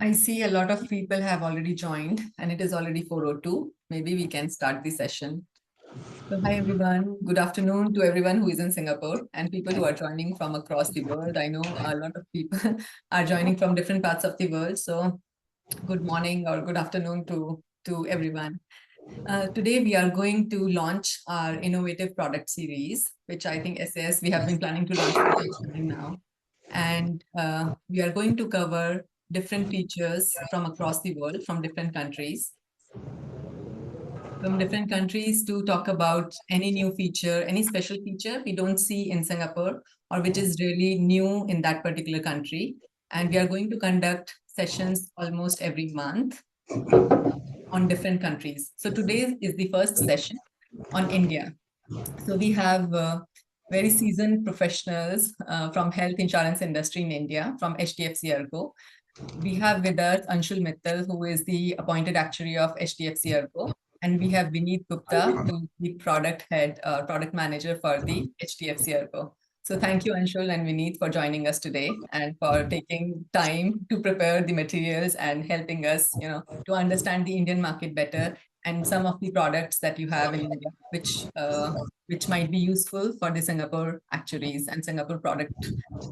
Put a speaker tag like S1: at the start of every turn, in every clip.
S1: I see a lot of people have already joined and it is already 4:02. Maybe we can start the session. So hi everyone. Good afternoon to everyone who is in Singapore and people who are joining from across the world. I know a lot of people are joining from different parts of the world. So good morning or good afternoon to everyone. Today we are going to launch our innovative product series, which I think SAS we have been planning to launch for some time now. And we are going to cover different features from across the world, from different countries. From different countries to talk about any new feature, any special feature we don't see in Singapore or which is really new in that particular country. And we are going to conduct sessions almost every month on different countries. So today is the first session on India. So we have very seasoned professionals from health insurance industry in India, from HDFC ERGO. We have with us Anshul Mittal, who is the appointed actuary of HDFC ERGO. And we have Vineet Gupta, who is the product head, product manager for the HDFC ERGO. So thank you, Anshul and Vineet, for joining us today and for taking time to prepare the materials and helping us, to understand the Indian market better and some of the products that you have in India, which might be useful for the Singapore actuaries and Singapore product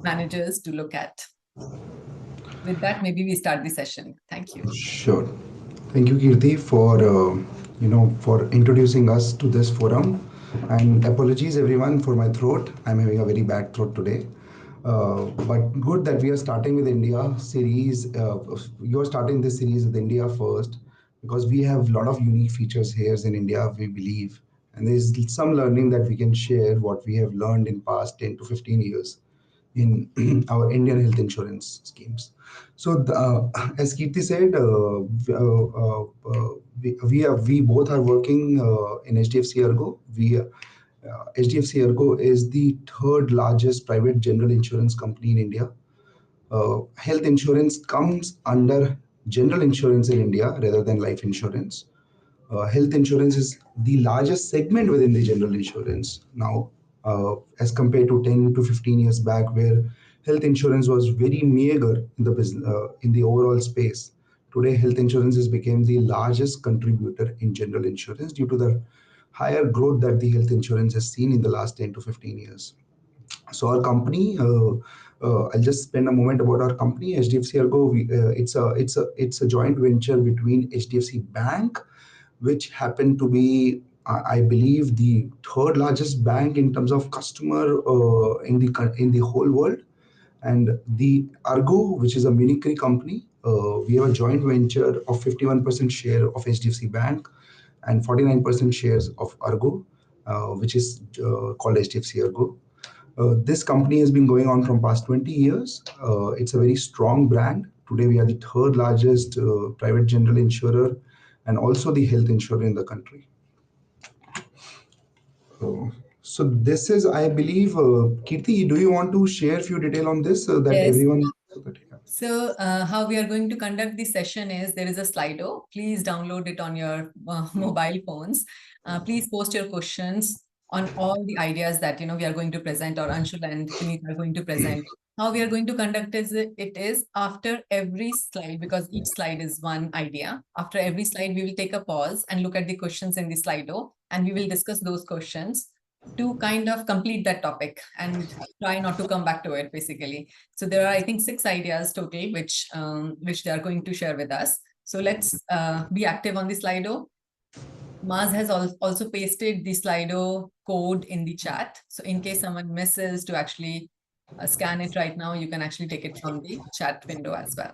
S1: managers to look at. With that, maybe we start the session. Thank you.
S2: Sure. Thank you, Kirti, for introducing us to this forum. And apologies, everyone, for my throat. I'm having a very bad throat today. But good that we are starting with India series. You are starting this series with India first because we have a lot of unique features here in India, we believe. And there's some learning that we can share what we have learned in past 10 to 15 years in our Indian health insurance schemes. So, as Kirti said, we both are working in HDFC ERGO. HDFC ERGO is the third largest private general insurance company in India. Health insurance comes under general insurance in India rather than life insurance. Health insurance is the largest segment within the general insurance now, as compared to 10 to 15 years back, where health insurance was very meager in the business, in the overall space. Today, health insurance has become the largest contributor in general insurance due to the higher growth that the health insurance has seen in the last 10 to 15 years. So our company, I'll just spend a moment about our company, HDFC ERGO. It's a joint venture between HDFC Bank, which happened to be, I believe, the third largest bank in terms of customer in the whole world, and the ERGO, which is a mimicry company. We have a joint venture of 51% share of HDFC Bank and 49% shares of ERGO, which is called HDFC ERGO. This company has been going on from past 20 years. It's a very strong brand. Today we are the third largest private general insurer and also the health insurer in the country. Uh, so this is, I believe, Kirti, do you want to share a few detail on this so that
S1: Yes.
S2: everyone? So that, yeah.
S1: So, how we are going to conduct this session is there is a Slido. Please download it on your mobile phones. Please post your questions on all the ideas that we are going to present, or Anshul and Vineet are going to present. How we are going to conduct it is after every slide, because each slide is one idea. After every slide, we will take a pause and look at the questions in the Slido, and we will discuss those questions to kind of complete that topic and try not to come back to it, basically. So there are, I think, 6 ideas total, which they are going to share with us. So let's be active on the Slido. Maz has also pasted the Slido code in the chat. So in case someone misses to actually scan it right now, you can actually take it from the chat window as well.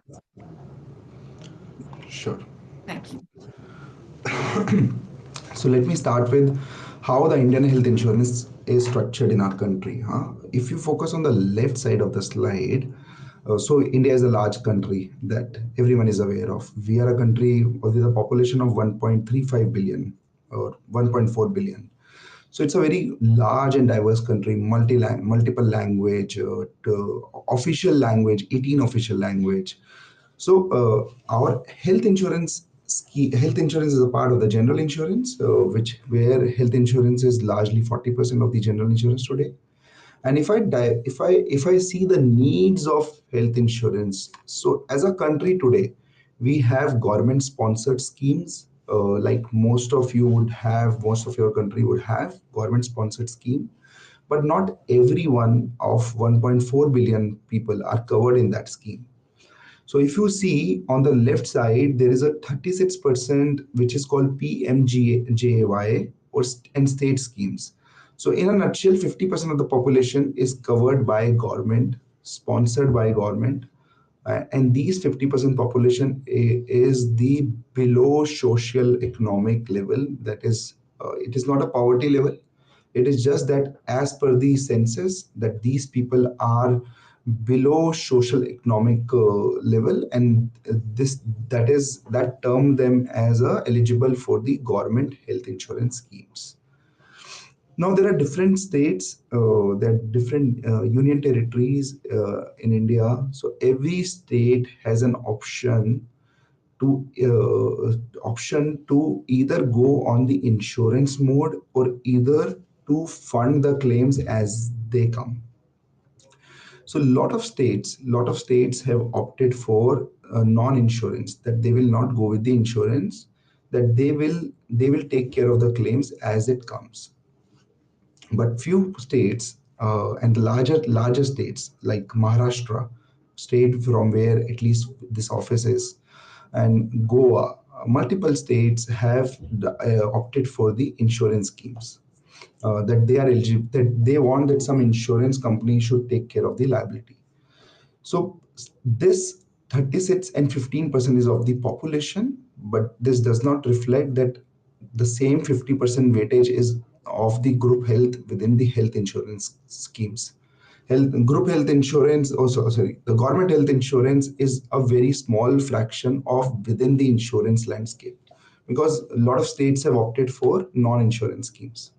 S2: Sure.
S1: Thank you.
S2: So let me start with how the Indian health insurance is structured in our country. If you focus on the left side of the slide, so India is a large country that everyone is aware of. We are a country with a population of 1.35 billion or 1.4 billion. So it's a very large and diverse country, multiple language, official language, 18 official language. So our health insurance is a part of the general insurance, which where health insurance is largely 40% of the general insurance today. And if I see the needs of health insurance, so as a country today, we have government sponsored schemes, like most of your country would have government sponsored scheme, but not everyone of 1.4 billion people are covered in that scheme. So if you see on the left side, there is a 36% which is called PMJAY and state schemes. So in a nutshell, 50% of the population is covered by government, sponsored by government. And these 50% population is the below social economic level. That is, it is not a poverty level. It is just that as per the census, that these people are below social economic level, and that term them as eligible for the government health insurance schemes. Now there are different states, there are different union territories in India. So every state has an option to either go on the insurance mode or either to fund the claims as they come. So lot of states have opted for non-insurance, that they will not go with the insurance, that they will take care of the claims as it comes. But few states and larger states like Maharashtra, state from where at least this office is, and Goa, multiple states have opted for the insurance schemes, that they are eligible, that they want that some insurance company should take care of the liability. So this 36 and 15% is of the population, but this does not reflect that the same 50% weightage is of the group health within the health insurance schemes. Group health insurance, also sorry, the government health insurance is a very small fraction of within the insurance landscape, because a lot of states have opted for non-insurance schemes.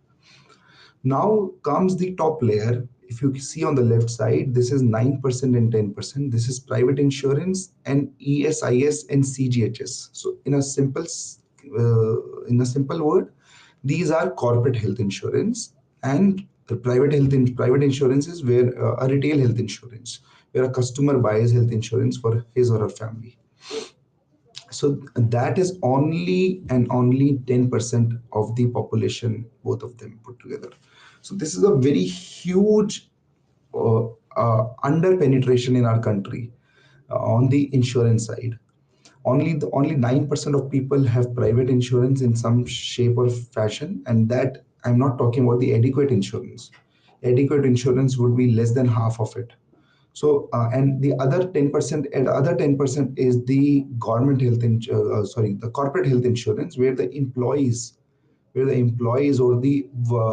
S2: Now comes the top layer. If you see on the left side, this is 9% and 10%. This is private insurance and ESIS and CGHS. So in a simple word, these are corporate health insurance, and the private insurance is where a retail health insurance, where a customer buys health insurance for his or her family. So that is only 10% of the population, both of them put together. So this is a very huge under penetration in our country on the insurance side. Only 9% of people have private insurance in some shape or fashion, and that I'm not talking about the adequate insurance. Adequate insurance would be less than half of it. So, and the other 10%, and other 10% is the the corporate health insurance, where the employees or the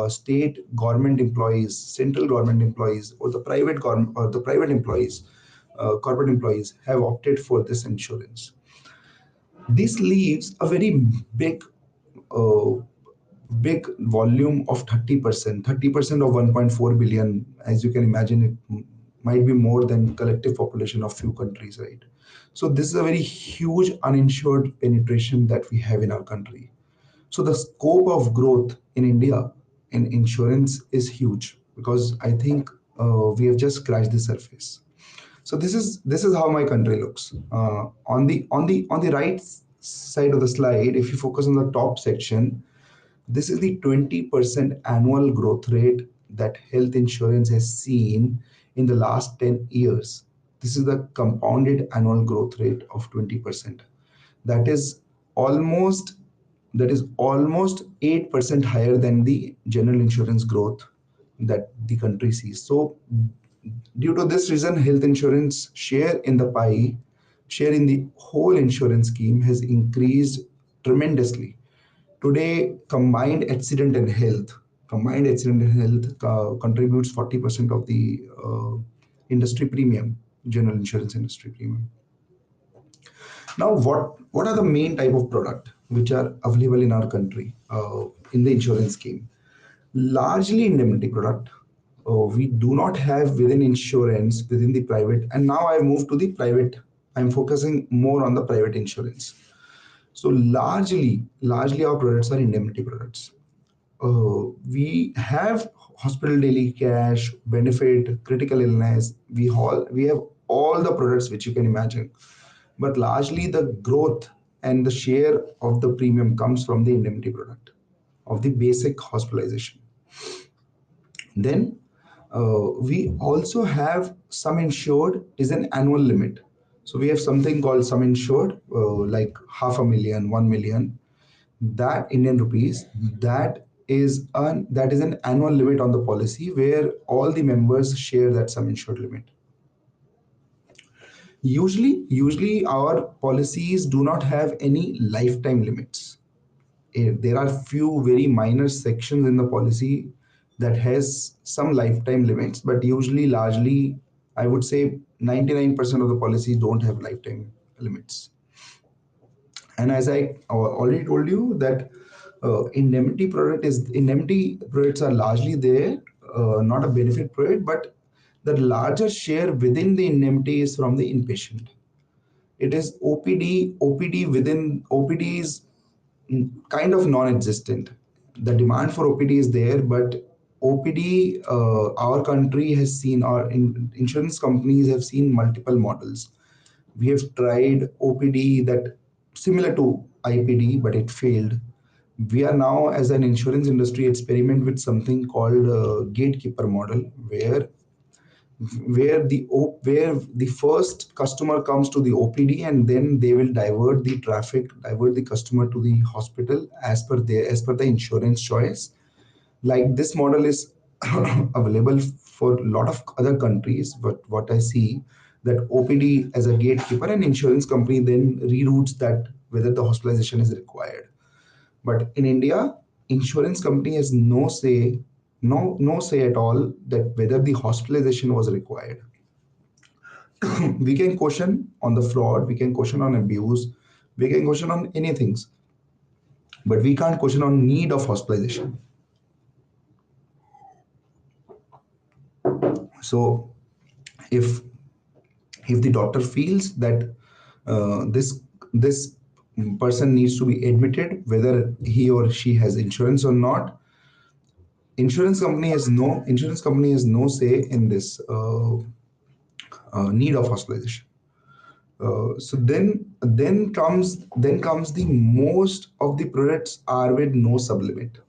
S2: state government employees, central government employees, or the private government or the private employees, corporate employees have opted for this insurance. This leaves a very big uh, big volume of 30%. 30% of 1.4 billion, as you can imagine, it might be more than collective population of few countries, right? So this is a very huge uninsured penetration that we have in our country. So the scope of growth in India in insurance is huge, because I think we have just scratched the surface. So this is how my country looks. On the right side of the slide, if you focus on the top section, this is the 20% annual growth rate that health insurance has seen in the last 10 years. This is the compounded annual growth rate of 20%. That is almost that is almost 8% higher than the general insurance growth that the country sees. So due to this reason, health insurance share in the whole insurance scheme has increased tremendously. Today, combined accident and health contributes 40% of the industry premium, general insurance industry premium. Now, what are the main type of product which are available in our country in the insurance scheme? Largely indemnity product. We do not have within insurance within the private, and now I move to the private. I'm focusing more on the private insurance. So largely our products are indemnity products. We have hospital daily cash, benefit, critical illness. We have all the products which you can imagine, but largely the growth and the share of the premium comes from the indemnity product of the basic hospitalization. Then we also have sum insured is an annual limit. So we have something called sum insured, like 500,000, 1 million, that Indian rupees. That is an annual limit on the policy where all the members share that sum insured limit. Usually our policies do not have any lifetime limits. There are few very minor sections in the policy that has some lifetime limits, but usually largely I would say 99% of the policies don't have lifetime limits. And as I already told you that indemnity products are largely there, not a benefit product, but the larger share within the indemnity is from the inpatient. It is OPD. OPD is kind of non-existent. The demand for OPD is there, but OPD, our country has seen, insurance companies have seen multiple models. We have tried OPD that similar to IPD, but it failed. We are now, as an insurance industry, experiment with something called gatekeeper model, where the first customer comes to the OPD, and then they will divert the customer to the hospital as per the insurance choice. Like this model is available for a lot of other countries, but what I see, that OPD as a gatekeeper, and insurance company then reroutes that whether the hospitalization is required. But in India, insurance company has no say at all that whether the hospitalization was required. We can question on the fraud, we can question on abuse, we can question on anything, but we can't question on need of hospitalization. So if the doctor feels that this person needs to be admitted, whether he or she has insurance or not, insurance company has no say in this need of hospitalization. So then comes the most of the products are with no sublimit.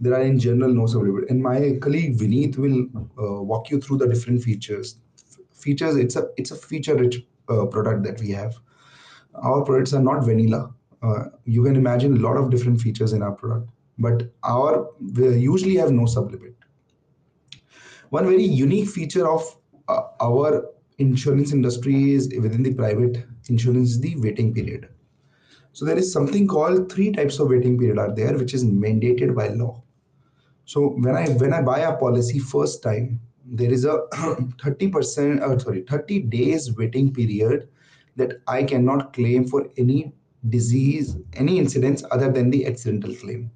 S2: There are in general no sublimit, and my colleague Vineet will walk you through the different features. Features. It's a feature rich product that we have. Our products are not vanilla. You can imagine a lot of different features in our product, but we usually have no sublimit. One very unique feature of our insurance industry is within the private insurance is the waiting period. So there is something called three types of waiting period are there, which is mandated by law. So when I buy a policy first time, there is a 30%, 30 days waiting period that I cannot claim for any disease, any incidents other than the accidental claim.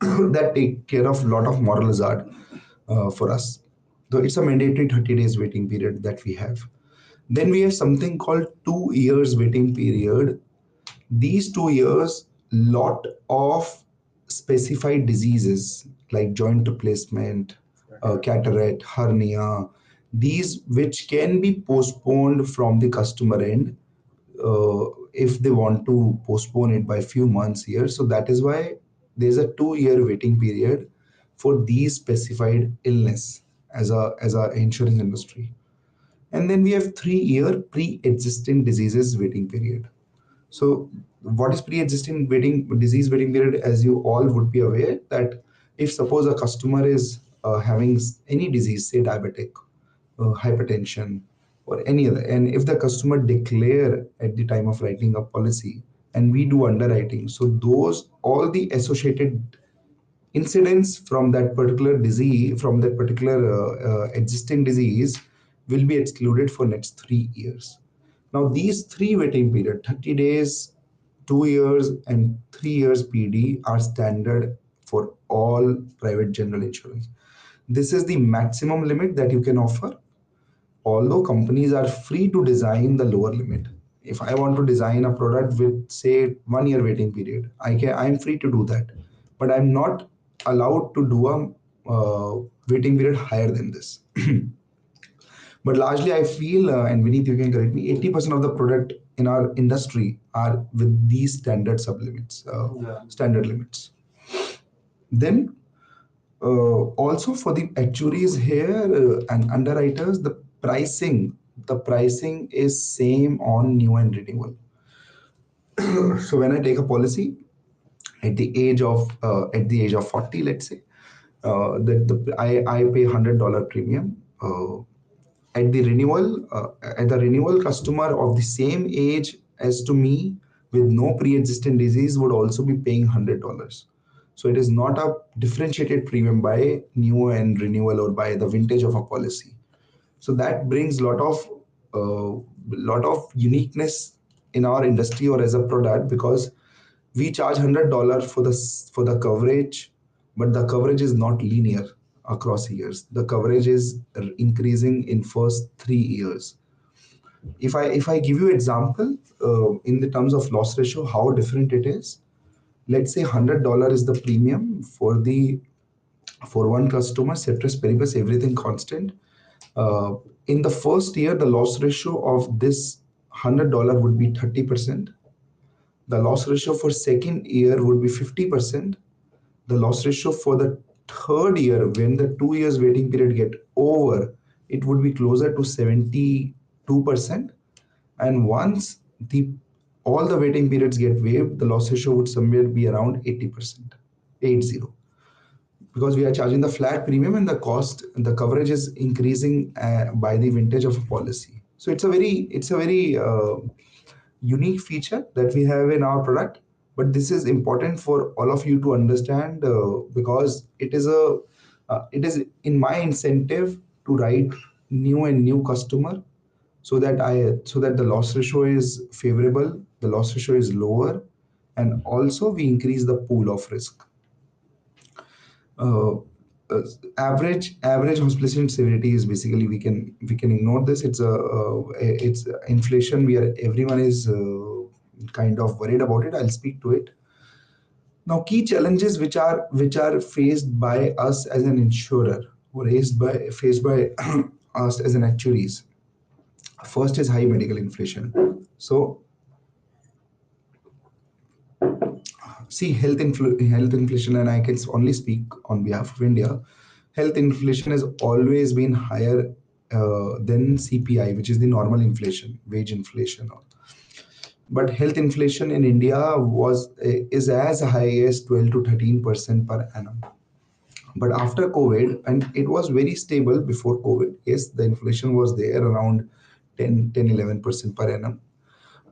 S2: That take care of a lot of moral hazard for us. So it's a mandatory 30 days waiting period that we have. Then we have something called 2 years waiting period. These 2 years, lot of specified diseases like joint replacement, cataract, hernia, these which can be postponed from the customer end if they want to postpone it by few months here. So that is why there's a 2 year waiting period for these specified illness as a insurance industry. And then we have 3 year pre-existing diseases waiting period. So, what is pre-existing waiting disease waiting period? As you all would be aware, that if suppose a customer is having any disease, say diabetic, hypertension, or any other, and if the customer declare at the time of writing a policy, and we do underwriting, so those all the associated incidents from that particular disease, from that particular existing disease, will be excluded for next 3 years. Now these three waiting period, 30 days, 2 years, and 3 years PD are standard for all private general insurance. This is the maximum limit that you can offer, although companies are free to design the lower limit. If I want to design a product with say 1 year waiting period, I'm free to do that, but I'm not allowed to do a waiting period higher than this. But largely I feel, and Vineet, you can correct me, 80% of the product in our industry are with these standard sublimits, standard limits. Then also for the actuaries here and underwriters, the pricing is same on new and renewal. So when I take a policy at the age of 40, let's say, I pay $100 premium. At the renewal, customer of the same age as to me with no pre-existing disease would also be paying $100. So it is not a differentiated premium by new and renewal or by the vintage of a policy. So that brings lot of uniqueness in our industry or as a product, because we charge $100 for the coverage, but the coverage is not linear across years. The coverage is increasing in first 3 years. If I give you example in the terms of loss ratio, how different it is. Let's say $100 is the premium for one customer, ceteris paribus, everything constant. Uh, in the first year, the loss ratio of this $100 would be 30%. The loss ratio for second year would be 50%. The loss ratio for the third year, when the 2 years waiting period get over, it would be closer to 72%. And once the all the waiting periods get waived, the loss ratio would somewhere be around 80%, 80, because we are charging the flat premium and the coverage is increasing by the vintage of a policy. So it's a very unique feature that we have in our product. But this is important for all of you to understand, because it is in my incentive to write new customer, so that the loss ratio is favorable, the loss ratio is lower, and also we increase the pool of risk. uh, average hospitalization severity is basically, we can ignore this. It's inflation. Everyone is kind of worried about it. I'll speak to it now. Key challenges which are faced by us as an insurer, or faced by us as an actuaries. First is high medical inflation. So see, health inflation, and I can only speak on behalf of India. Health inflation has always been higher than CPI, which is the normal inflation, wage inflation. But health inflation in India is as high as 12 to 13% per annum. But after COVID, and it was very stable before COVID, yes, the inflation was there around 10, 11% per annum.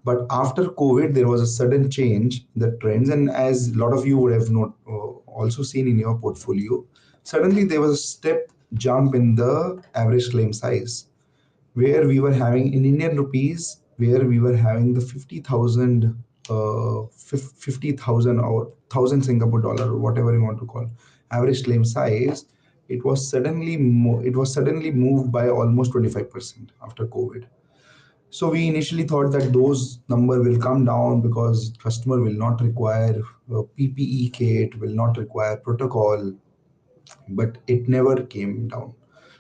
S2: But after COVID, there was a sudden change in the trends, and as a lot of you would have also seen in your portfolio, suddenly there was a step jump in the average claim size, where we were having in Indian rupees, where we were having the 50,000, 50,000 or 1,000 Singapore dollar, or whatever you want to call, average claim size. It was suddenly moved by almost 25% after COVID. So we initially thought that those number will come down because customer will not require PPE kit, will not require protocol, but it never came down.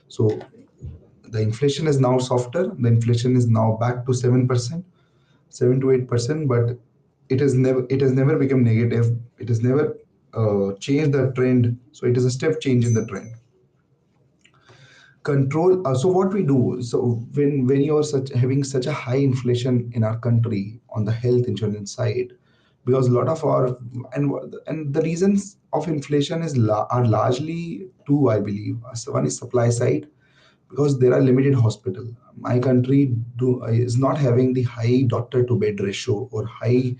S2: So the inflation is now softer. The inflation is now back to 7%, 7 to 8%, but it has never become negative. It has never changed the trend. So it is a step change in the trend. Control. So what we do, so when you're such having such a high inflation in our country on the health insurance side, because a lot of our, and the reasons of inflation are largely two, I believe. So one is supply side, because there are limited hospital. My country is not having the high doctor to bed ratio, or high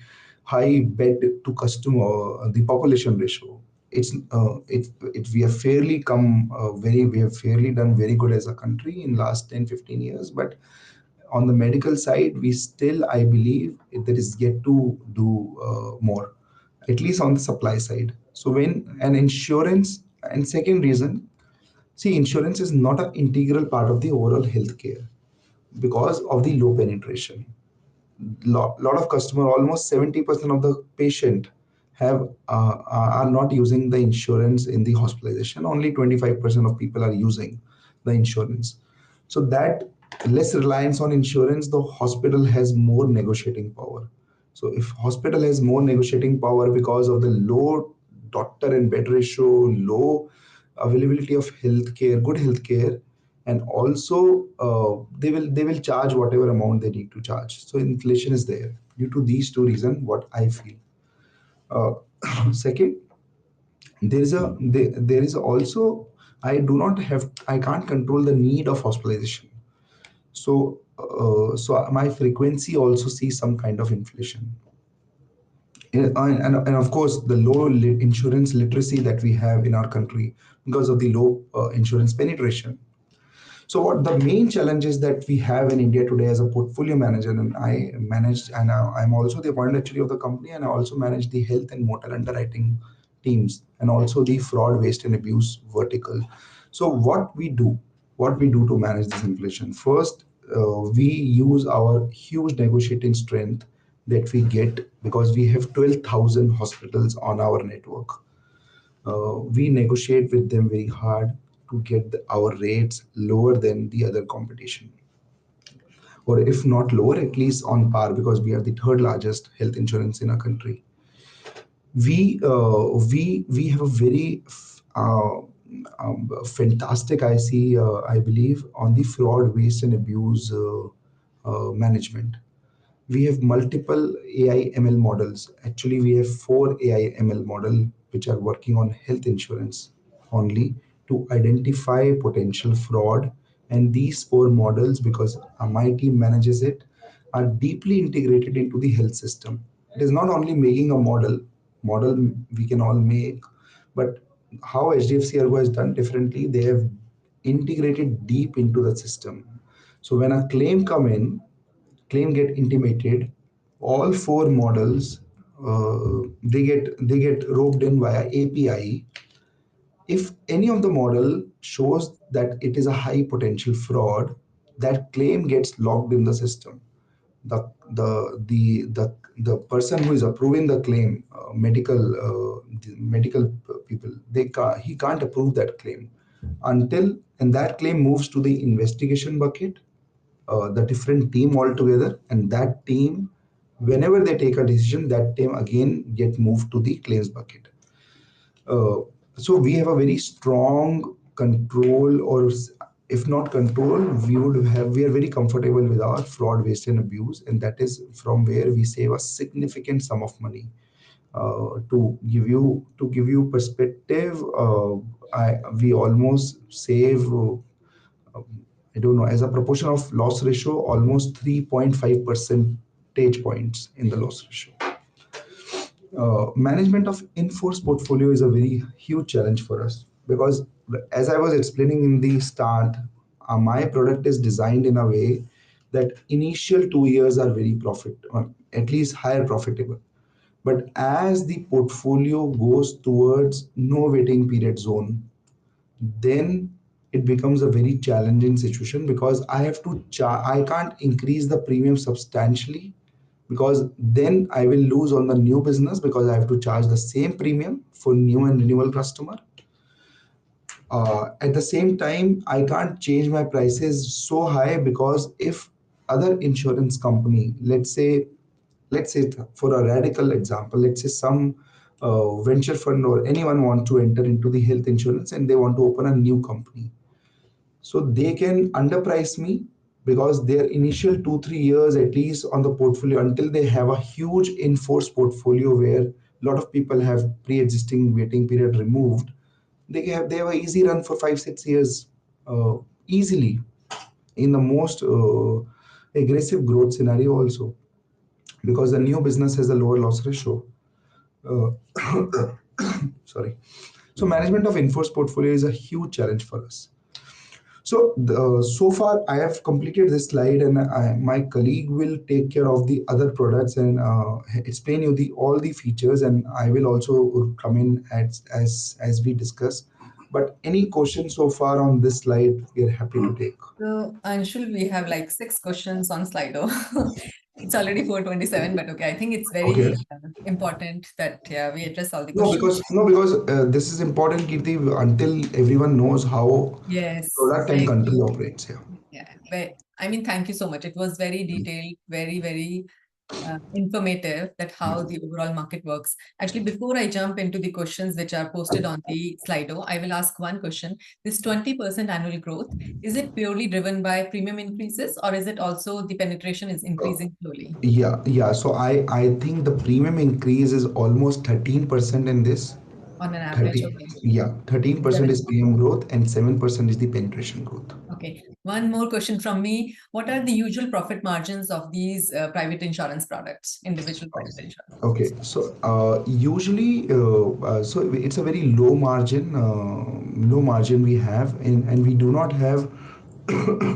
S2: bed to customer, the population ratio. We have fairly come very we have fairly done very good as a country in last 10-15 years, but on the medical side, we still, I believe, there is yet to do more, at least on the supply side. So when an insurance, and second reason, see, insurance is not an integral part of the overall healthcare because of the low penetration. Lot of customer, almost 70% of the patient have are not using the insurance in the hospitalization. Only 25% of people are using the insurance. So that less reliance on insurance, the hospital has more negotiating power. So if hospital has more negotiating power because of the low doctor and bed ratio, low availability of healthcare, good healthcare, and also they will charge whatever amount they need to charge. So inflation is there due to these two reasons, what I feel. uh, Second, there is also, I can't control the need of hospitalization. So my frequency also sees some kind of inflation. And of course, the low insurance literacy that we have in our country because of the low insurance penetration. So what the main challenges that we have in India today as a portfolio manager, and I manage, and I'm also the appointed actuary of the company, and I also manage the health and motor underwriting teams, and also the fraud, waste, and abuse vertical. So what we do to manage this inflation? First, we use our huge negotiating strength that we get because we have 12,000 hospitals on our network. We negotiate with them very hard to get our rates lower than the other competition, or if not lower, at least on par, because we are the third largest health insurance in our country. We have a very fantastic, I believe, on the fraud, waste, and abuse management. We have multiple AI ML models. Actually, we have four AI ML model which are working on health insurance only to identify potential fraud. And these four models, because my team manages it, are deeply integrated into the health system. It is not only making a model we can all make, but how HDFC Ergo has done differently, they have integrated deep into the system. So when a claim get intimated, all four models they get roped in via API. If any of the model shows that it is a high potential fraud, that claim gets logged in the system. The person who is approving the claim, the medical people, he can't approve that claim until, and that claim moves to the investigation bucket, the different team altogether, and that team, whenever they take a decision, that team again get moved to the claims bucket. uh, so we have a very strong control, or if not control, we are very comfortable with our fraud, waste, and abuse, and that is from where we save a significant sum of money. To give you perspective, we almost save, I don't know, as a proportion of loss ratio, almost 3.5% percentage points in the loss ratio. Management of in-force portfolio is a very huge challenge for us because, as I was explaining in the start, my product is designed in a way that initial 2 years are very profit, or at least higher profitable. But as the portfolio goes towards no waiting period zone, then it becomes a very challenging situation because I can't increase the premium substantially, because then I will lose on the new business because I have to charge the same premium for new and renewal customer. At the same time, I can't change my prices so high because if other insurance company, let's say for a radical example, let's say some venture fund or anyone want to enter into the health insurance and they want to open a new company, so they can underprice me because their initial 2 3 years at least on the portfolio, until they have a huge in-force portfolio where a lot of people have pre-existing waiting period removed, they have an easy run for 5 6 years easily in the most aggressive growth scenario also, because the new business has a lower loss ratio. uh, Sorry. So management of in-force portfolio is a huge challenge for us. So far, I have completed this slide, and my colleague will take care of the other products and explain you the all the features, and I will also come in as we discuss. But any questions so far on this slide, we are happy to take.
S1: So, Anshul, we have like 6 questions on Slido. It's already 4:27, but okay, I think it's
S2: Okay.
S1: very important that we address all the
S2: No,
S1: questions.
S2: because this is important, Kirti, until everyone knows how
S1: Yes,
S2: product
S1: I
S2: and country
S1: agree.
S2: operates here.
S1: Yeah, but I mean, thank you so much. It was very detailed, very informative that how the overall market works. Actually, before I jump into the questions which are posted on the Slido, I will ask one question. This 20% annual growth, is it purely driven by premium increases, or is it also the penetration is increasing slowly
S2: Yeah. So I think the premium increase is almost 13% in this.
S1: on an average?
S2: 30,
S1: Okay.
S2: yeah, 13% is
S1: 7.
S2: PM growth and 7% is the penetration growth.
S1: Okay. One more question from me. What are the usual profit margins of these private insurance products, individual private insurance
S2: Okay,
S1: products?
S2: so usually, so it's a very low margin we have, and we do not have,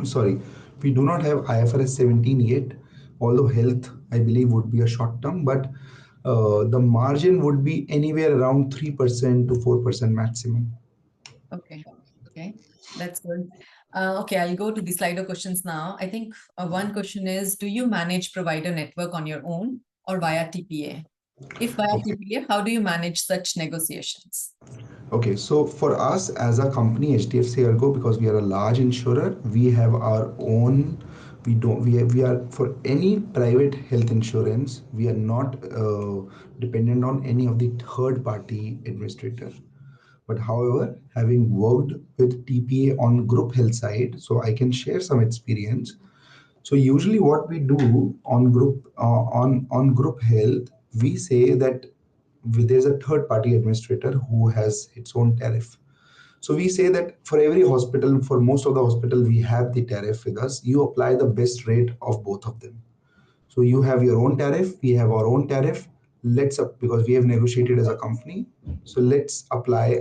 S2: sorry, we do not have IFRS 17 yet, although health, I believe, would be a short term, but the margin would be anywhere around 3% to 4% maximum.
S1: Okay. Okay. That's good. Okay, I'll go to the Slido questions now. I think one question is, do you manage provider network on your own or via TPA? If via
S2: Okay.
S1: TPA, how do you manage such negotiations?
S2: Okay, so for us as a company, HDFC ERGO, because we are a large insurer, we have our own. We don't. We are for any private health insurance. We are not dependent on any of the third party administrator. But however, having worked with TPA on group health side, so I can share some experience. So usually, what we do on group health, we say that there's a third party administrator who has its own tariff. So we say that for every hospital, for most of the hospital, we have the tariff with us. You apply the best rate of both of them. So you have your own tariff, we have our own tariff. Let's up because we have negotiated as a company. So let's apply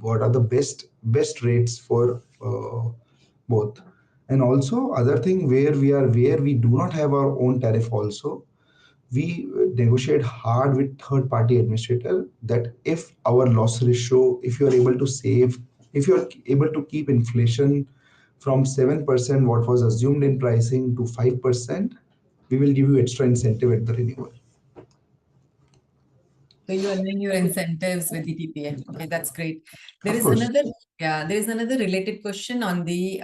S2: what are the best rates for both. And also other thing where we do not have our own tariff also, we negotiate hard with third party administrator that if our loss ratio, if you are able to save, if you are able to keep inflation from 7% what was assumed in pricing to 5%, we will give you extra incentive at the renewal.
S1: So you align your incentives with the TPA. Okay, that's great. There
S2: Of
S1: is
S2: course.
S1: another, yeah, there is another related question on the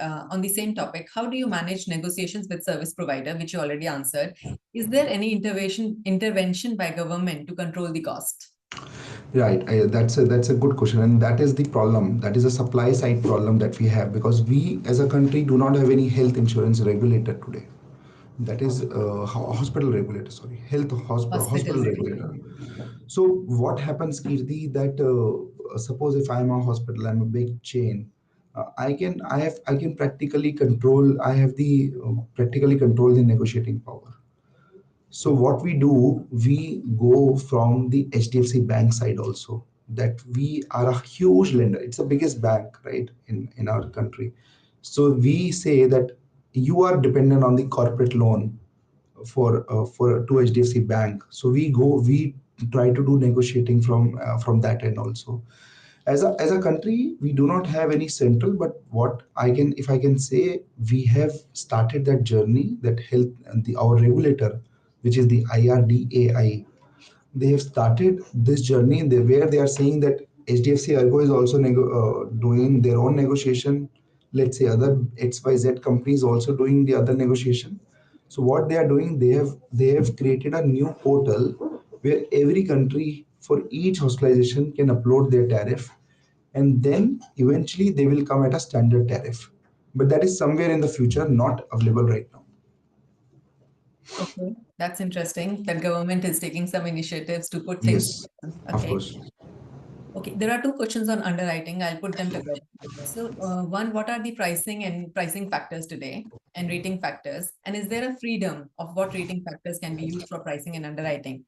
S1: same topic. How do you manage negotiations with service provider, which you already answered? Is there any intervention by government to control the cost?
S2: Right, that's a good question, and that is the problem. That is a supply side problem that we have because we, as a country, do not have any health insurance regulator today. That is hospital regulator. Sorry,
S1: Hospital
S2: hospital
S1: regulator.
S2: regulator. So what happens, Kirti, that suppose if I'm a hospital, I'm a big chain. I can practically control. I have the practically control the negotiating power. So what we do, we go from the HDFC Bank side also. That we are a huge lender. It's the biggest bank, right, in our country. So we say that you are dependent on the corporate loan for to HDFC Bank. So we try to do negotiating from that end also. As a country, we do not have any central, but what I can, if I can say, we have started that journey, that health, and the our regulator, which is the IRDAI, they have started this journey where they are saying that HDFC ERGO is also doing their own negotiation. Let's say other XYZ companies also doing the other negotiation. So what they are doing, they have created a new portal where every country for each hospitalization can upload their tariff, and then eventually they will come at a standard tariff. But that is somewhere in the future, not available right now.
S1: Okay, that's interesting that government is taking some initiatives to put things
S2: Yes,
S1: together.
S2: of
S1: Okay.
S2: course.
S1: Okay, there are two questions on underwriting. I'll put them together. So, one, what are the pricing and pricing factors today and rating factors? And is there a freedom of what rating factors can be used for pricing and underwriting?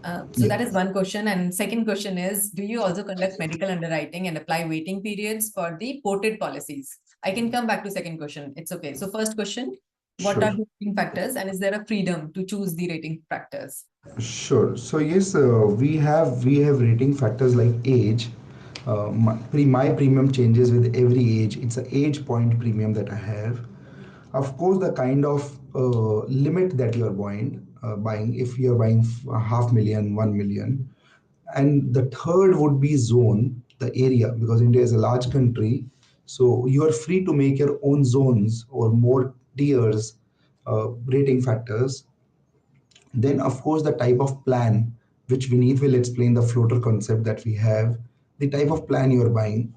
S1: So
S2: Yeah.
S1: that is one question. And second question is, do you also conduct medical underwriting and apply waiting periods for the ported policies? I can come back to second question. It's okay. So first question, what
S2: Sure.
S1: are the rating factors and is there a freedom to choose the rating factors?
S2: Sure. So yes, we have rating factors like age. My premium changes with every age. It's an age point premium that I have. Of course, the kind of limit that you are buying, if you are buying a half million, 1 million, and the third would be zone, the area, because India is a large country, so you are free to make your own zones or more tiers, rating factors. Then, of course, the type of plan, which Vineet will explain the floater concept that we have, the type of plan you are buying.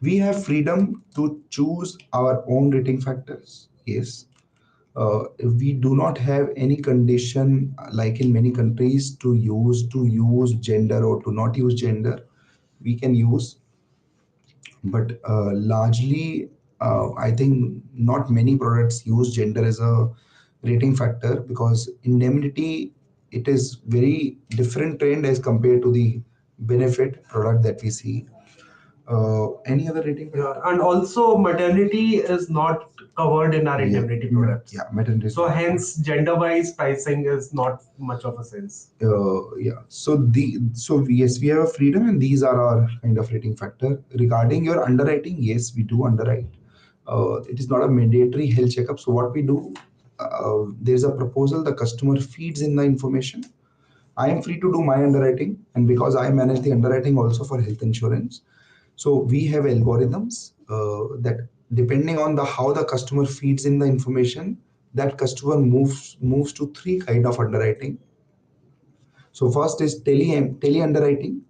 S2: We have freedom to choose our own rating factors. Yes. We do not have any condition like in many countries to use gender or to not use gender. We can use, but largely, I think not many products use gender as a rating factor, because indemnity, it is very different trend as compared to the benefit product that we see. Any other rating factor?
S3: Yeah, and also maternity is not covered in our
S2: Yeah,
S3: indemnity products.
S2: yeah, maternity.
S3: So hence gender-wise pricing is not much of a sense.
S2: Yeah, yes, we have a freedom, and these are our kind of rating factor. Regarding your underwriting, yes, we do underwrite. It is not a mandatory health checkup. So what we do, there's a proposal, the customer feeds in the information. I am free to do my underwriting, and because I manage the underwriting also for health insurance, so we have algorithms that, depending on the how the customer feeds in the information, that customer moves to three kind of underwriting. So first is tele underwriting,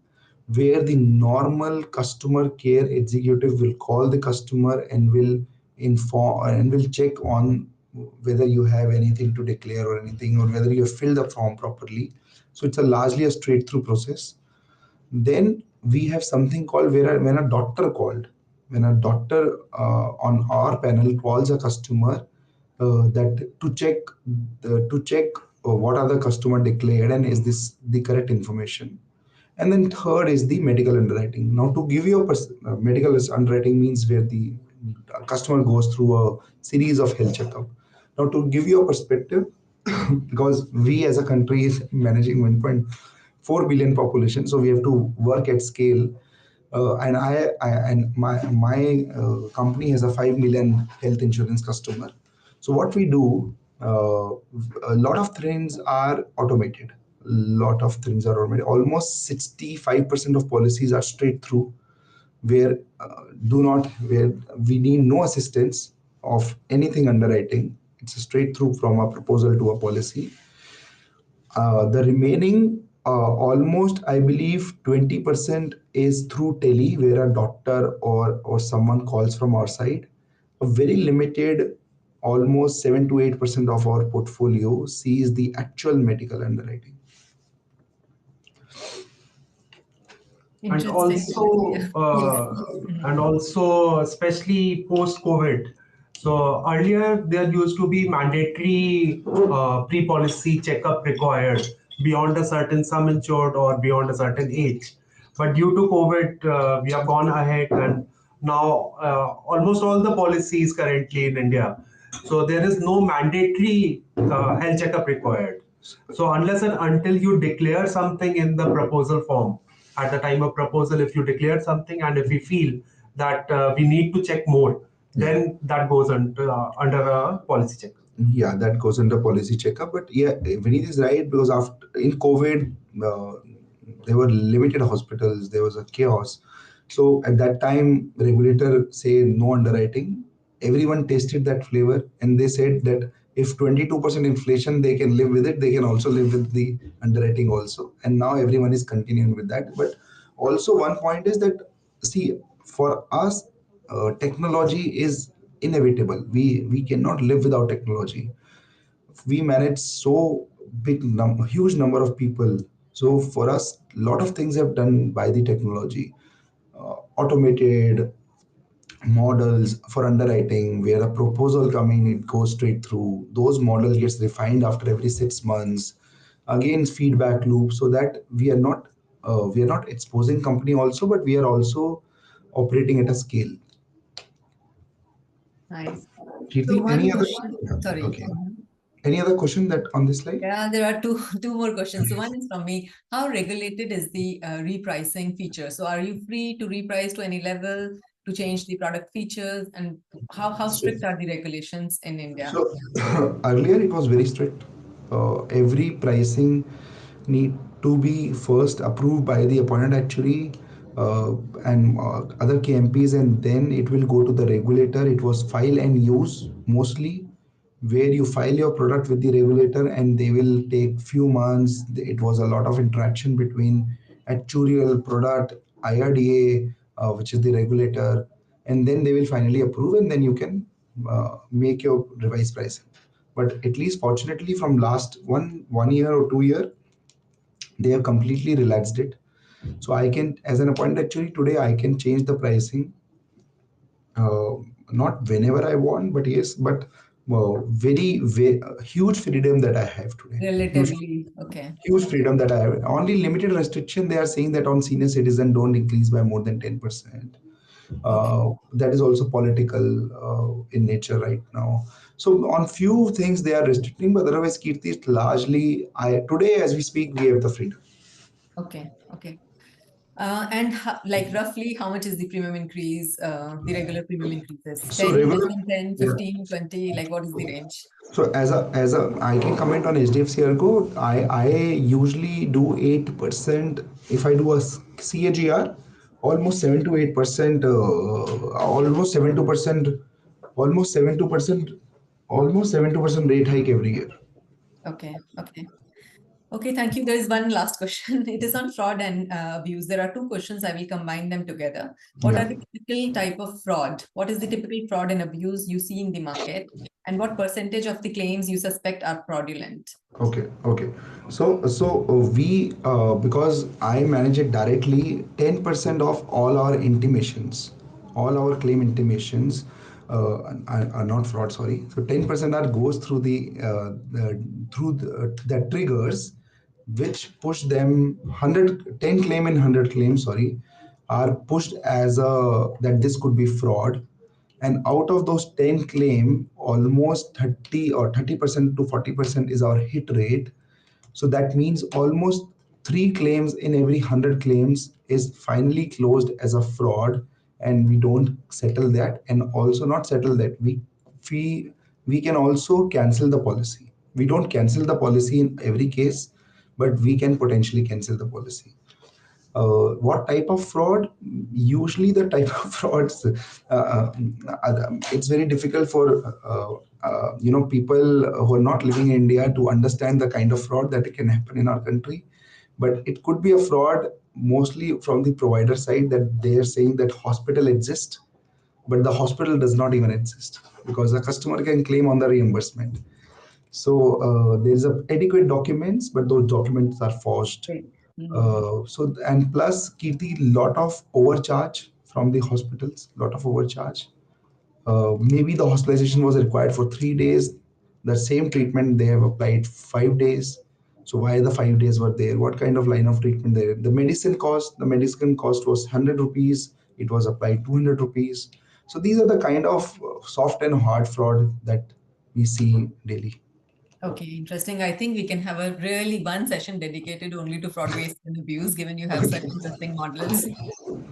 S2: where the normal customer care executive will call the customer and will inform and will check on whether you have anything to declare or anything, or whether you have filled the form properly. So it's a largely a straight through process. Then we have something called when a doctor called, when a doctor on our panel calls a customer, that to check what are the customer declared and is this the correct information. And then third is the medical underwriting. Now, to give you medical underwriting means where the customer goes through a series of health checkup. Now, to give you a perspective, because we as a country is managing 1.4 billion population, so we have to work at scale. And my company has a 5 million health insurance customer. So what we do, a lot of things are automated. Almost 65% of policies are straight through, where we need no assistance of anything underwriting. It's a straight through from a proposal to a policy. The remaining, almost, I believe, 20% is through tele, where a doctor or someone calls from our side. A very limited, almost 7 to 8% of our portfolio sees the actual medical underwriting.
S3: And
S1: Interesting.
S3: also
S1: Yeah. Yes. Mhm.
S3: especially post COVID, So earlier there used to be mandatory pre-policy checkup required beyond a certain sum insured or beyond a certain age. But due to COVID, we have gone ahead, and now almost all the policies currently in India. So there is no mandatory health checkup required. So unless and until you declare something in the proposal form, at the time of proposal, if you declare something and if we feel that we need to check more, then that goes under a policy check.
S2: Yeah, that goes under policy checkup. But yeah, Vineet is right, because after in COVID, there were limited hospitals, there was a chaos. So at that time, regulator say no underwriting. Everyone tasted that flavor, and they said that if 22% inflation, they can live with it. They can also live with the underwriting also. And now everyone is continuing with that. But also one point is that, see, for us, technology is inevitable. We cannot live without technology. We manage so huge number of people. So for us, a lot of things have done by the technology. Automated models for underwriting, where a proposal coming, it goes straight through. Those models gets refined after every 6 months. Again, feedback loop, so that we are not exposing company also, but we are also operating at a scale.
S1: Nice. So
S2: Kirti,
S1: one
S2: any other?
S1: question,
S2: Yeah,
S1: sorry.
S2: okay. Any other question that on this slide?
S1: Yeah, there are two more questions. So one is from me. How regulated is the repricing feature? So are you free to reprice to any level, to change the product features, and how
S2: So,
S1: strict are the regulations in India?
S2: so earlier it was very strict. Every pricing need to be first approved by the appointed actuary, and other KMPs, and then it will go to the regulator. It was file and use mostly, where you file your product with the regulator, and they will take few months. It was a lot of interaction between actuarial product, IRDA, which is the regulator, and then they will finally approve, and then you can make your revised pricing. But at least fortunately, from last one year or 2 year, they have completely relaxed it. So I can, as an appointed actuary today, I can change the pricing, uh, not whenever I want, but yes, but very huge freedom that I have today.
S1: Relatively, okay.
S2: Huge freedom that I have. Only limited restriction. They are saying that on senior citizen don't increase by more than 10%.
S1: Okay.
S2: That is also political in nature right now. So on few things they are restricting, but otherwise, Kirti, is largely, I today as we speak, we have the freedom.
S1: Okay. Okay. And like roughly how much is the premium increase, the regular premium increases?
S2: So
S1: 10, less
S2: regular,
S1: than 10,
S2: yeah.
S1: 15, 20, like what is the range?
S2: So as a I can comment on HDFC ERGO. I usually do 8%. If I do a CAGR, almost 7 to 8%, almost 7 to percent, almost 7 to percent, almost 7 to percent rate hike every year.
S1: Okay. Okay. Okay, thank you. There is one last question. It is on fraud and abuse. There are two questions. I will combine them together. What are
S2: Yeah.
S1: the typical type of fraud? What is the typical fraud and abuse you see in the market? And what percentage of the claims you suspect are fraudulent?
S2: Okay, okay. So we, because I manage it directly, 10% of all our intimations, all our claim intimations, are not fraud. Sorry. So 10% are goes through the triggers, which push them 110 claim and 100 claim. Sorry, are pushed as a that this could be fraud. And out of those 10 claim, almost 30 or 30% to 40% is our hit rate. So that means almost 3 claims in every 100 claims is finally closed as a fraud, and we don't settle that. And also not settle that, we we can also cancel the policy. We don't cancel the policy in every case, but we can potentially cancel the policy. What type of fraud? Usually the type of frauds, it's very difficult for people who are not living in India to understand the kind of fraud that can happen in our country. But it could be a fraud mostly from the provider side, that they are saying that hospital exists, but the hospital does not even exist, because the customer can claim on the reimbursement. So there is a adequate documents, but those documents are forged.
S1: Right. Mhm.
S2: So, and plus, Kirti, lot of overcharge from the hospitals, lot of overcharge. Maybe the hospitalization was required for 3 days. The same treatment they have applied 5 days. So why the 5 days were there? What kind of line of treatment there? The medicine cost was 100 rupees. It was applied 200 rupees. So these are the kind of soft and hard fraud that we see daily.
S1: Okay, interesting. I think we can have a really one session dedicated only to fraud, waste, and abuse, given you have such
S2: Okay.
S1: interesting models.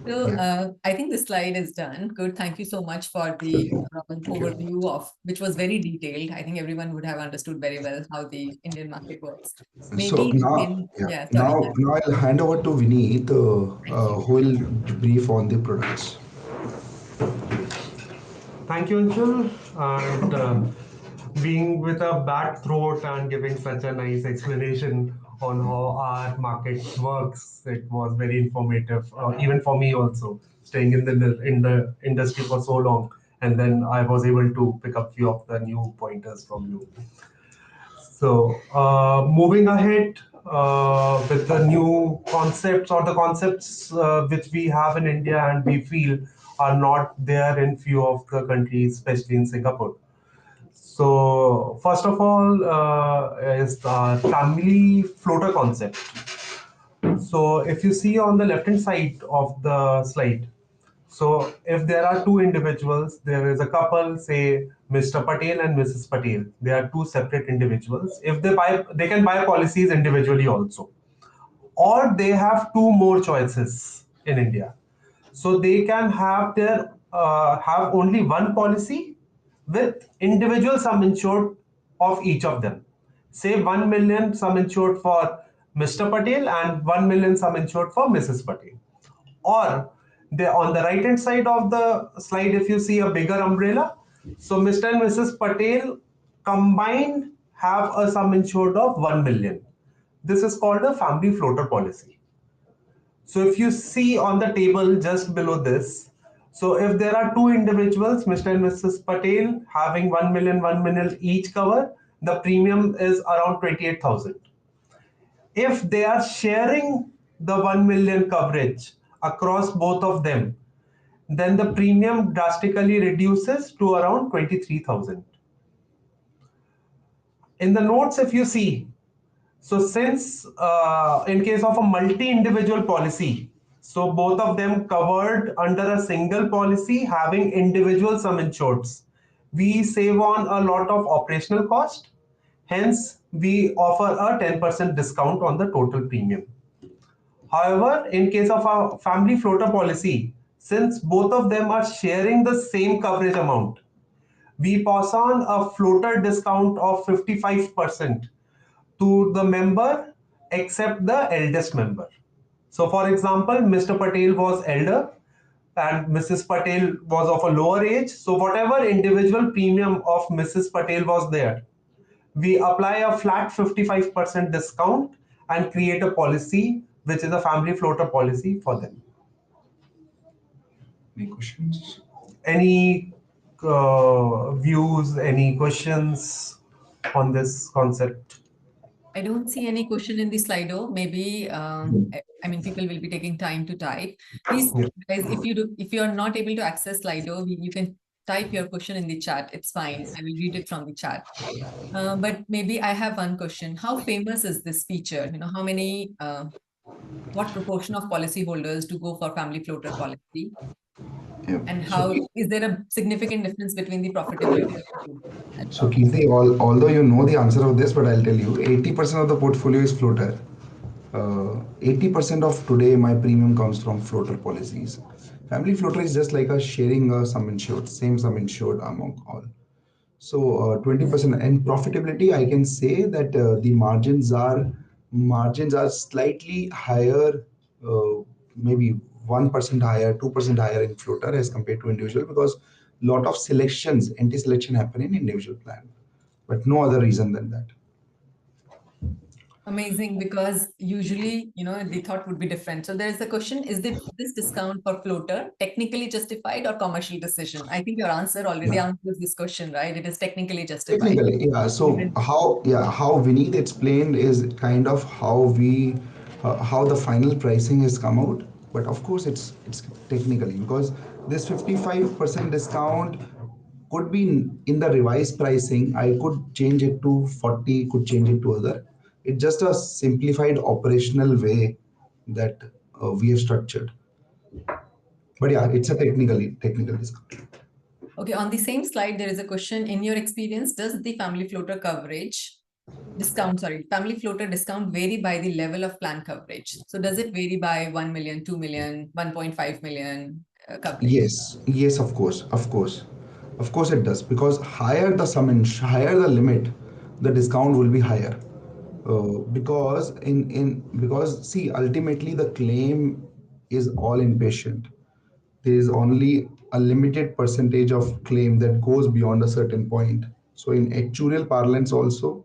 S1: So
S2: Yeah.
S1: I think the slide is done. Good. Thank you so much for the
S2: Thank you.
S1: overview of which was very detailed. I think everyone would have understood very well how the Indian market works.
S2: So
S1: Maybe we
S2: now,
S1: can,
S2: yeah,
S1: yeah, sorry.
S2: now I'll hand over to Vineet,
S1: Thank you.
S2: who will brief on the products.
S3: Thank you, Anshul. And being with a bad throat and giving such a nice explanation on how our market works, it was very informative, even for me also, staying in the industry for so long. And then I was able to pick up few of the new pointers from you. So, moving ahead with the new concepts or the concepts which we have in India and we feel are not there in few of the countries, especially in Singapore. So, first of all, is the family floater concept. So, if you see on the left hand side of the slide, so if there are two individuals, there is a couple, say Mr. Patel and Mrs. Patel. They are two separate individuals. If they buy, they can buy policies individually also, or they have two more choices in India. So they can have only one policy with individual sum insured of each of them. Say 1 million sum insured for Mr. Patel and 1 million sum insured for Mrs. Patel. Or on the right hand side of the slide, if you see a bigger umbrella, so Mr. and Mrs. Patel combined have a sum insured of 1 million. This is called a family floater policy. So if you see on the table just below this, so if there are two individuals, Mr. and Mrs. Patel, having 1 million, 1 million each cover, the premium is around 28,000. If they are sharing the 1 million coverage across both of them, then the premium drastically reduces to around 23,000. In the notes, if you see, so since in case of a multi-individual policy, so both of them covered under a single policy having individual sum insureds, we save on a lot of operational cost. Hence, we offer a 10% discount on the total premium. However, in case of a family floater policy, since both of them are sharing the same coverage amount, we pass on a floater discount of 55% to the member except the eldest member. So, for example, Mr. Patel was elder and Mrs. Patel was of a lower age. So, whatever individual premium of Mrs. Patel was there, we apply a flat 55% discount and create a policy which is a family floater policy for them.
S2: Any questions?
S3: Any views, any questions on this concept?
S1: I don't see any question in the Slido. Maybe I mean people will be taking time to type. Please,
S3: Yeah.
S1: guys, if you are not able to access Slido, you can type your question in the chat. It's fine. I will read it from the chat. But maybe I have one question. How famous is this feature? How many, what proportion of policyholders do go for family floater policy?
S2: Yeah.
S1: And
S2: So,
S1: how is there a significant difference between the profitability of the two?
S2: so Kirti, although you know the answer of this, but I'll tell you, 80% of the portfolio is floater. 80% of today my premium comes from floater policies. Family floater is just like a sharing a sum insured, same sum insured among all. So 20% and profitability, I can say that the margins are slightly higher, maybe 1% higher, 2% higher in floater as compared to individual because lot of selections, anti-selection happen in individual plan, but no other reason than that.
S1: Amazing, because usually, the thought would be different. So there is a question, is this discount for floater technically justified or commercial decision? I think your answer already
S2: Yeah.
S1: answers this question, right? It is technically justified.
S2: Technically, yeah. So
S1: Even
S2: how Vineet explained is kind of how the final pricing has come out. But of course, it's technically because this 55% discount could be in the revised pricing. I could change it to 40, could change it to other. It's just a simplified operational way that we have structured. But yeah, it's a technical discussion.
S1: Okay, on the same slide, there is a question. In your experience, does the family floater coverage family floater discount vary by the level of plan coverage? So does it vary by 1 million, 2 million, 1.5 million coverage?
S2: Yes, of course it does, because higher the higher the limit, the discount will be higher. Because because see, ultimately the claim is all inpatient. There is only a limited percentage of claim that goes beyond a certain point. So in actuarial parlance also,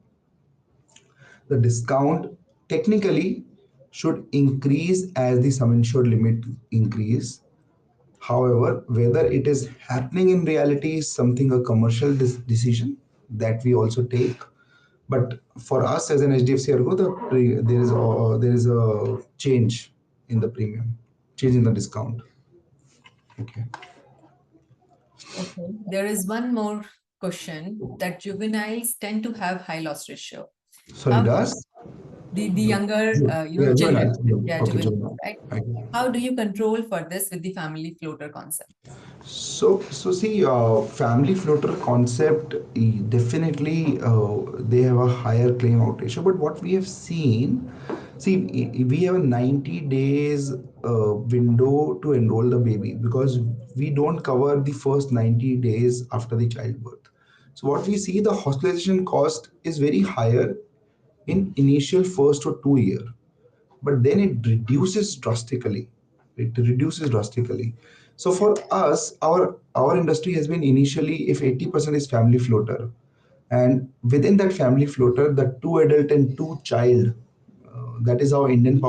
S2: the discount technically should increase as the sum insured limit increase. However, whether it is happening in reality is something a commercial decision that we also take. But for us as an HDFC Ergo, there is a change in the premium, change in the discount. Okay.
S1: Okay. There is one more question that juveniles tend to have high loss ratio.
S2: Sorry,
S1: How
S2: does
S1: the younger,
S2: yeah,
S1: children,
S2: juvenile.
S1: yeah,
S2: Okay,
S1: juveniles,
S2: juvenile.
S1: right?
S2: Okay.
S1: How do you control for this with the family floater concept?
S2: So see, family floater concept, definitely they have a higher claim out ratio. But what we have seen, see, we have a 90 days window to enroll the baby, because we don't cover the first 90 days after the childbirth. So what we see, the hospitalization cost is very higher in initial first or 2 year, but then it reduces drastically. So for us, our industry has been, initially, if 80% is family floater, and within that family floater, the 2 adult and 2 child, that is how Indian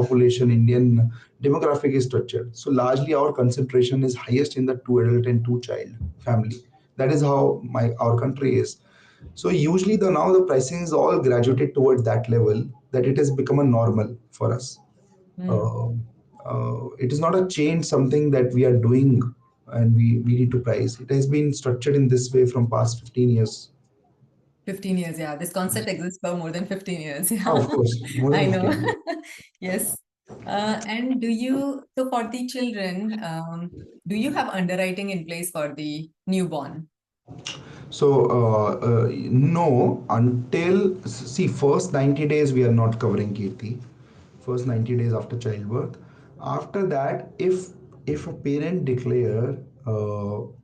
S2: demographic is structured. So largely our concentration is highest in the 2 adult and 2 child family. That is how our country is. So usually now the pricing is all graduated towards that level, that it has become a normal for us.
S1: Hmm.
S2: uh, it is not a change, something that we are doing and we need to price. It has been structured in this way from past 15 years.
S1: 15 years, yeah. This concept exists for more than 15 years.
S2: Oh,
S1: Yeah,
S2: of course, more
S1: I
S2: than
S1: know.
S2: 15 years.
S1: Yes. And so for the children, do you have underwriting in place for the newborn?
S2: So no, until, see, first 90 days we are not covering Kirti. First 90 days after childbirth. After that, if a parent declare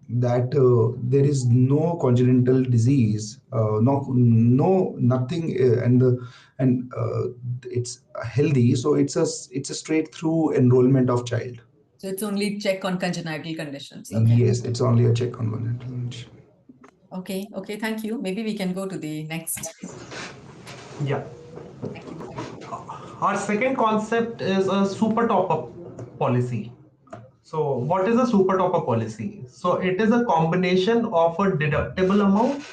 S2: that there is no congenital disease, nothing, and it's healthy, so it's a straight through enrollment of child.
S1: So it's only check on congenital conditions. Okay.
S2: Yes, it's only a check on congenital.
S1: Okay. Okay. Thank you. Maybe we can go to the next.
S3: Yeah.
S1: Thank you.
S3: Our second concept is a super top up policy. So, what is a super top up policy? So, it is a combination of a deductible amount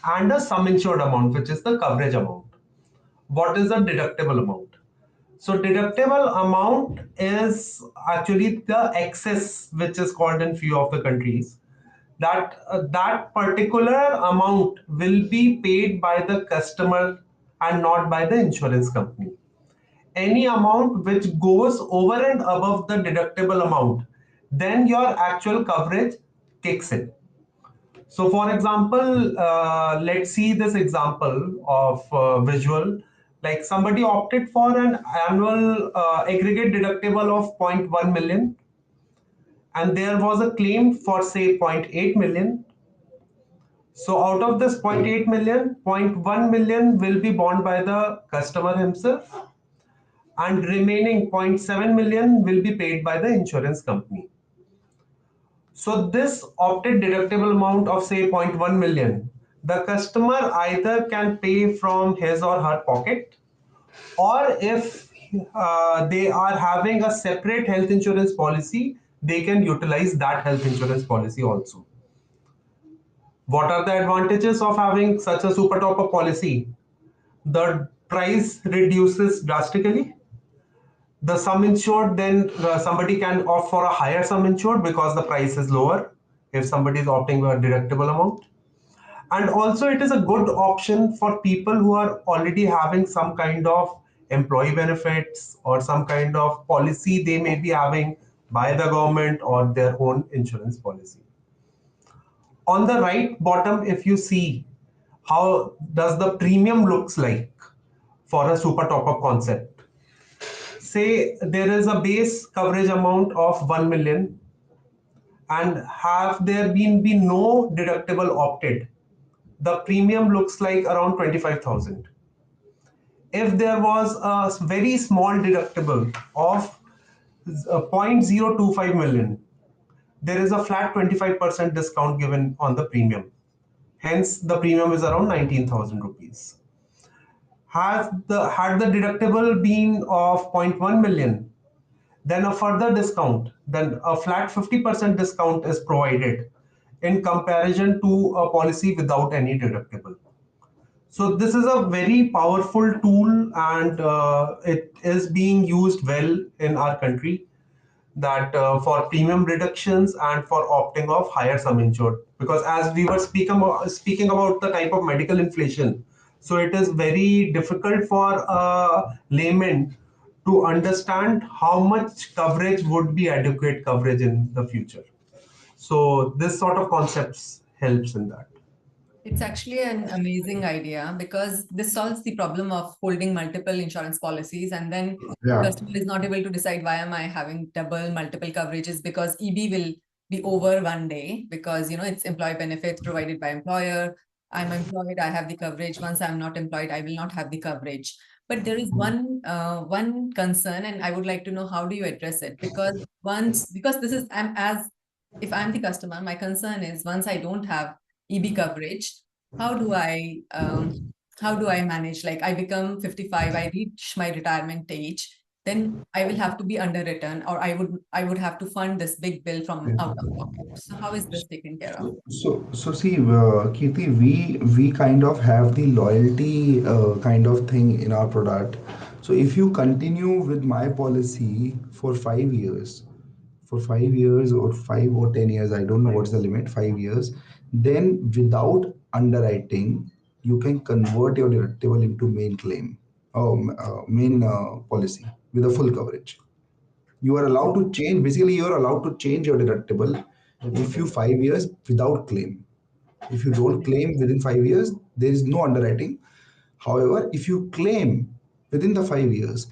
S3: and a sum insured amount, which is the coverage amount. What is a deductible amount? So, deductible amount is actually the excess, which is called in few of the countries. That particular amount will be paid by the customer and not by the insurance company. Any amount which goes over and above the deductible amount, then your actual coverage kicks in. So for example, let's see this example of visual. Like somebody opted for an annual aggregate deductible of zero point 0.1 million, and there was a claim for say zero point 0.8 million. So out of this zero point 0.8 million, 0.1 million will be borne by the customer himself, and remaining zero point 0.7 million will be paid by the insurance company. So this opted deductible amount of say zero point 0.1 million, the customer either can pay from his or her pocket, or if they are having a separate health insurance policy, they can utilize that health insurance policy also. What are the advantages of having such a super top up policy? The price reduces drastically. The sum insured, then somebody can opt for a higher sum insured because the price is lower if somebody is opting for a deductible amount. And also it is a good option for people who are already having some kind of employee benefits or some kind of policy they may be having by the government or their own insurance policy. On the right bottom, if you see how does the premium looks like for a super top up concept, say there is a base coverage amount of 1 million, and have there been no deductible opted, the premium looks like around 25,000. If there was a very small deductible of 0.025 million, there is a flat 25% discount given on the premium. Hence, the premium is around 19,000 rupees. Had the deductible been of zero point 0.1 million, then a further discount, then a flat 50% discount is provided in comparison to a policy without any deductible. So this is a very powerful tool, and it is being used well in our country, that for premium reductions and for opting of higher sum insured. Because as we were speaking about the type of medical inflation, so it is very difficult for a layman to understand how much coverage would be adequate coverage in the future. So this sort of concepts helps in that.
S1: It's actually an amazing idea because this solves the problem of holding multiple insurance policies, and then the
S2: Yeah.
S1: customer is not able to decide why am I having double multiple coverages, because EB will be over one day because it's employee benefits provided by employer. I'm employed, I have the coverage. Once I'm not employed, I will not have the coverage. But there is one concern, and I would like to know how do you address it, because this is I'm as if I'm the customer, my concern is once I don't have EB coverage, how do I manage? Like I become 55, I reach my retirement age, then I will have to be underwritten, or I would have to fund this big bill from out of pocket. So how is this taken care of?
S2: So see, Kirti, we kind of have the loyalty kind of thing in our product. So if you continue with my policy for 5 years or 5 or 10 years, I don't know what's the limit, 5 years, then without underwriting, you can convert your deductible into main claim, main policy with a full coverage. You are allowed to change, basically you are allowed to change your deductible if you 5 years without claim. If you don't claim within 5 years, there is no underwriting. However, if you claim within the 5 years,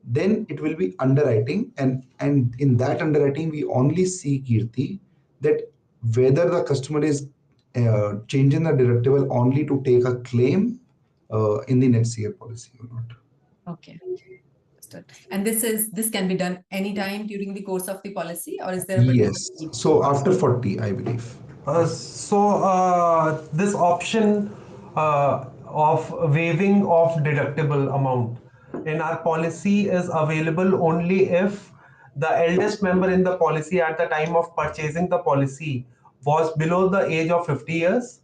S2: then it will be underwriting, and in that underwriting we only see, Kirti, that whether the customer is changing the deductible only to take a claim in the next year policy or not.
S1: Okay. Understood. And this can be done anytime during the course of the policy, or is there a particular
S2: Yes.
S1: age?
S2: So after 40, I believe.
S3: This option of waiving of deductible amount in our policy is available only if the eldest member in the policy at the time of purchasing the policy was below the age of 50 years,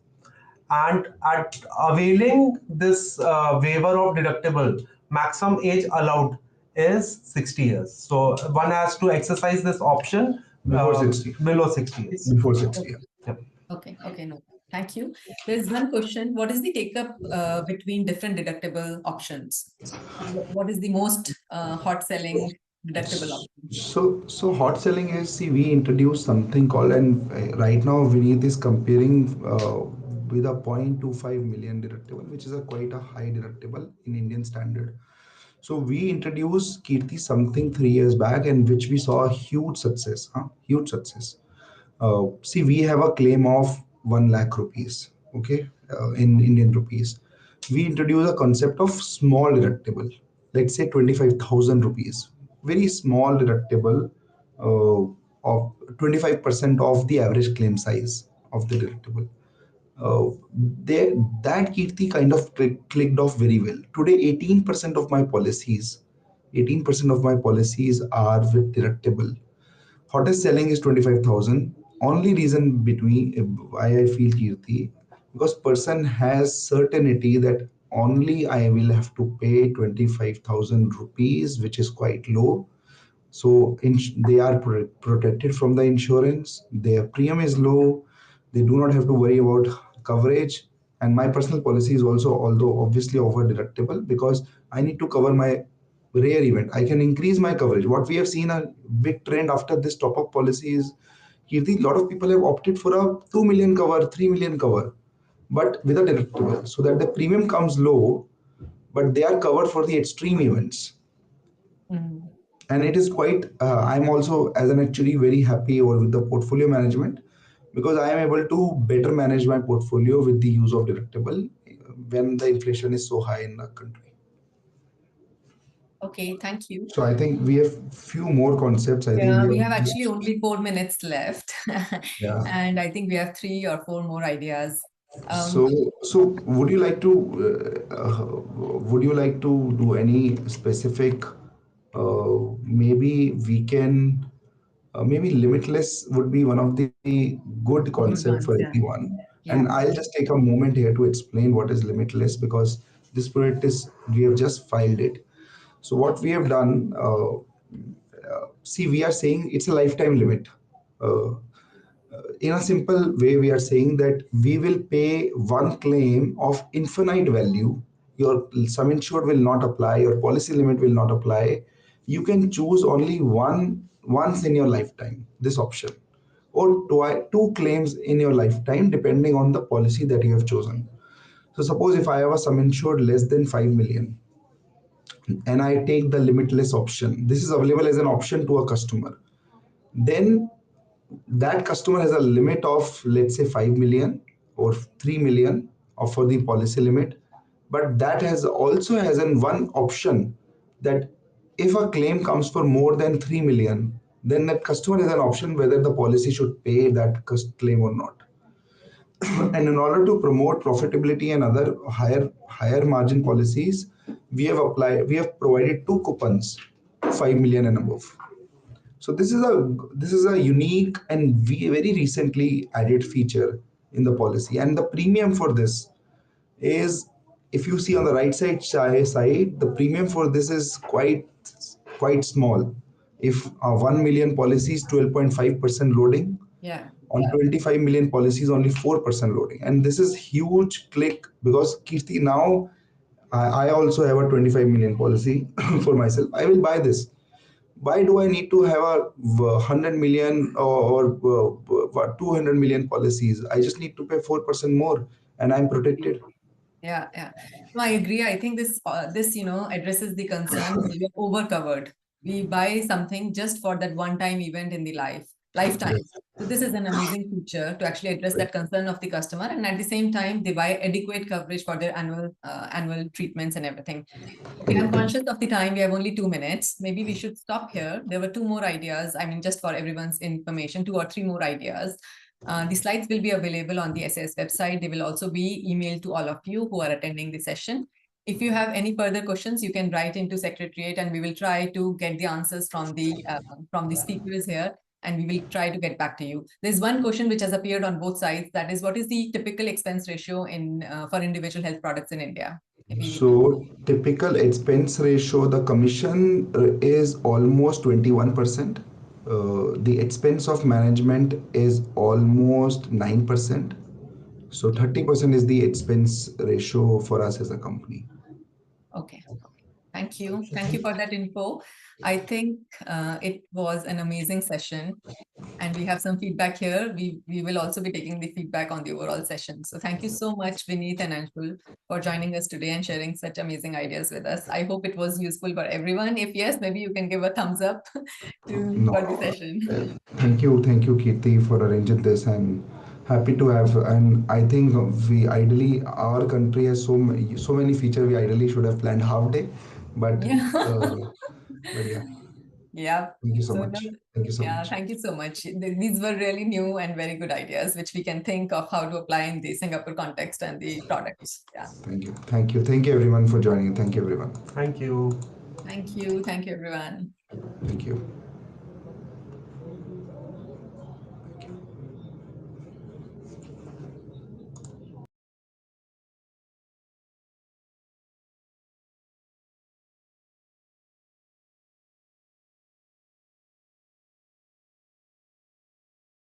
S3: and at availing this waiver of deductible, maximum age allowed is 60 years. So one has to exercise this option
S2: Before 60.
S3: below 60 years.
S2: Before 60.
S1: Okay.
S2: Yeah.
S3: Yep.
S1: Okay, no. Thank you. There's one question. What is the take-up between different deductible options? What is the most hot selling deductible option?
S2: So hot selling is, see, we introduced something called, and right now Vineet is comparing with a 0.25 million deductible, which is a quite a high deductible in Indian standard. So we introduced, Kirti, something 3 years back, and which we saw a huge success, huge success. See, we have a claim of 1 lakh rupees, okay, in Indian rupees. We introduce a concept of small deductible, let's say 25,000 rupees, very small deductible of 25% of the average claim size of the deductible. Uh, there, that Kirti kind of clicked off very well. Today, 18% of my policies are with deductible. Hottest selling is 25,000. Only reason between why I feel, Kirti, because person has certainty that only I will have to pay 25,000 rupees, which is quite low. So they are protected from the insurance. Their premium is low. They do not have to worry about coverage. And my personal policy is also, although obviously over deductible, because I need to cover my rare event. I can increase my coverage. What we have seen a big trend after this top-up policy is, Kirti, a lot of people have opted for a 2 million cover, 3 million cover, but with a deductible, so that the premium comes low, but they are covered for the extreme events.
S1: Mm.
S2: And it is quite, I'm also as an actuary very happy over with the portfolio management, because I am able to better manage my portfolio with the use of deductible when the inflation is so high in the country.
S1: Okay, thank you.
S2: So I think we have few more concepts. I think
S1: Yeah,
S2: we
S1: we
S2: have,
S1: have actually only 4 minutes left.
S2: yeah.
S1: And I think we have 3 or 4 more ideas.
S2: So, would you like to do any specific? Maybe we can. Maybe limitless would be one of the good
S1: Good
S2: concept for
S1: ones, yeah.
S2: everyone. And
S1: Yeah.
S2: I'll just take a moment here to explain what is limitless, because this project is, we have just filed it. So what we have done, see, we are saying it's a lifetime limit. Uh, in a simple way, we are saying that we will pay one claim of infinite value. Your sum insured will not apply, your policy limit will not apply. You can choose only once in your lifetime this option, or two claims in your lifetime depending on the policy that you have chosen. So suppose if I have a sum insured less than 5 million and I take the limitless option, this is available as an option to a customer. Then that customer has a limit of, let's say, 5 million or 3 million of for the policy limit, but that has also has an one option that if a claim comes for more than 3 million, then that customer has an option whether the policy should pay that claim or not. And in order to promote profitability and other higher margin policies, we have provided two coupons, 5 million and above. So this is a unique and very recently added feature in the policy. And the premium for this is, if you see on the right side, the premium for this is quite small. If 1 million policies, 12.5% loading,
S1: Yeah.
S2: on 25 million policies, only 4% loading. And this is huge click, because Kirti, now I also have a 25 million policy for myself. I will buy this. Why do I need to have a 100 million or 200 million policies? I just need to pay 4% more and I'm protected.
S1: Yeah, yeah. No, I agree. I think this addresses the concern that we are over covered. We buy something just for that one-time event in the lifetime.
S2: Yes.
S1: So this is an amazing feature to actually address that concern of the customer, and at the same time, they buy adequate coverage for their annual treatments and everything. Okay, I'm conscious of the time. We have only 2 minutes. Maybe we should stop here. There were two more ideas. I mean, just for everyone's information, 2 or 3 more ideas. The slides will be available on the SAS website. They will also be emailed to all of you who are attending the session. If you have any further questions, you can write into Secretariat, and we will try to get the answers from the speakers here, and we will try to get back to you. There's one question which has appeared on both sides. That is, what is the typical expense ratio for individual health products in India? Maybe we can.
S2: So typical expense ratio, the commission is almost 21%. The expense of management is almost 9%. So 30% is the expense ratio for us as a company.
S1: Okay. Thank you. Thank you for that info. I think it was an amazing session, and we have some feedback here. We will also be taking the feedback on the overall session. So thank you so much, Vineet and Anshul, for joining us today and sharing such amazing ideas with us. I hope it was useful for everyone. If yes, maybe you can give a thumbs up
S2: No,
S1: for the session.
S2: thank you, Kirti, for arranging this, and happy to have. And I think we ideally, our country has so many features. We ideally should have planned half day, but
S1: Yeah.
S2: but yeah,
S1: Yeah.
S2: thank you so
S1: So no,
S2: much. Thank you so
S1: yeah,
S2: much.
S1: thank you so much. These were really new and very good ideas, which we can think of how to apply in the Singapore context and the products. Yeah.
S2: Thank you everyone for joining. Thank you everyone.
S3: Thank you.
S1: Thank you. Thank you, everyone.
S2: Thank you.